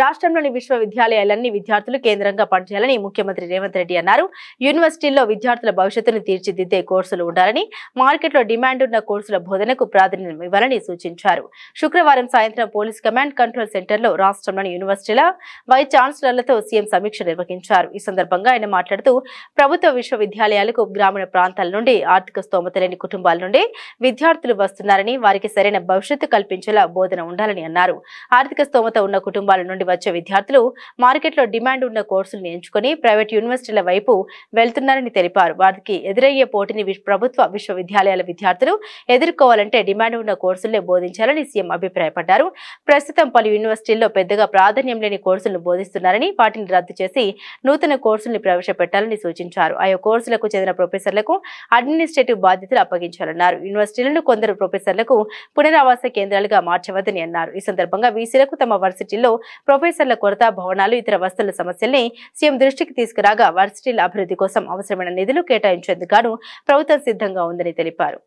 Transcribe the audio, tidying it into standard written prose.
రాష్ట్రంలోని విశ్వవిద్యాలయాలన్నీ విద్యార్థులు కేంద్రంగా పనిచేయాలని ముఖ్యమంత్రి రేవంత్ రెడ్డి అన్నారు. యూనివర్సిటీల్లో విద్యార్థుల భవిష్యత్తును తీర్చిదిద్దే కోర్సులు ఉండాలని, మార్కెట్లో డిమాండ్ ఉన్న కోర్సుల బోధనకు ప్రాధాన్యం ఇవ్వాలని సూచించారు. శుక్రవారం సాయంత్రం పోలీస్ కమాండ్ కంట్రోల్ సెంటర్లో రాష్ట్రంలోని యూనివర్సిటీల వైస్ ఛాన్సలర్లతో సీఎం సమీక్ష నిర్వహించారు. ఈ సందర్భంగా ఆయన మాట్లాడుతూ, ప్రభుత్వ విశ్వవిద్యాలయాలకు గ్రామీణ ప్రాంతాల నుండి, ఆర్థిక స్తోమత లేని కుటుంబాల నుండి విద్యార్థులు వస్తున్నారని, వారికి సరైన భవిష్యత్తు కల్పించేలా బోధన ఉండాలని అన్నారు. ఆర్థిక స్తోమత ఉన్న కుటుంబాల నుండి వచ్చే విద్యార్థులు మార్కెట్లో డిమాండ్ ఉన్న కోర్సులను ఎంచుకొని ప్రైవేట్ యూనివర్సిటీల వైపు వెళ్తున్నారని తెలిపారు. వారికి ఎదురయ్యే పోటీని ప్రభుత్వ విశ్వవిద్యాలయాల విద్యార్థులు ఎదుర్కోవాలంటే డిమాండ్ ఉన్న కోర్సులనే బోధించాలని సీఎం అభిప్రాయపడ్డారు. ప్రస్తుతం పలు యూనివర్సిటీల్లో పెద్దగా ప్రాధాన్యం లేని కోర్సులను బోధిస్తున్నారని, వాటిని రద్దు చేసి నూతన కోర్సుల్ని ప్రవేశపెట్టాలని సూచించారు. ఆయా కోర్సులకు చెందిన ప్రొఫెసర్లకు అడ్మినిస్ట్రేటివ్ బాధ్యతలు అప్పగించాలన్నారు. యూనివర్సిటీలను కొందరు ప్రొఫెసర్లకు పునరావాస కేంద్రాలుగా మార్చవద్దని అన్నారు. ఈ సందర్భంగా వీసీలకు తమ వర్సిటీల్లో ప్రొఫెసర్ల కొరత, భవనాలు, ఇతర వసతుల సమస్యల్ని సీఎం దృష్టికి తీసుకురాగా వర్సిటీల అభివృద్ధి కోసం అవసరమైన నిధులు కేటాయించేందుకు ప్రభుత్వం సిద్ధంగా ఉందని తెలిపారు.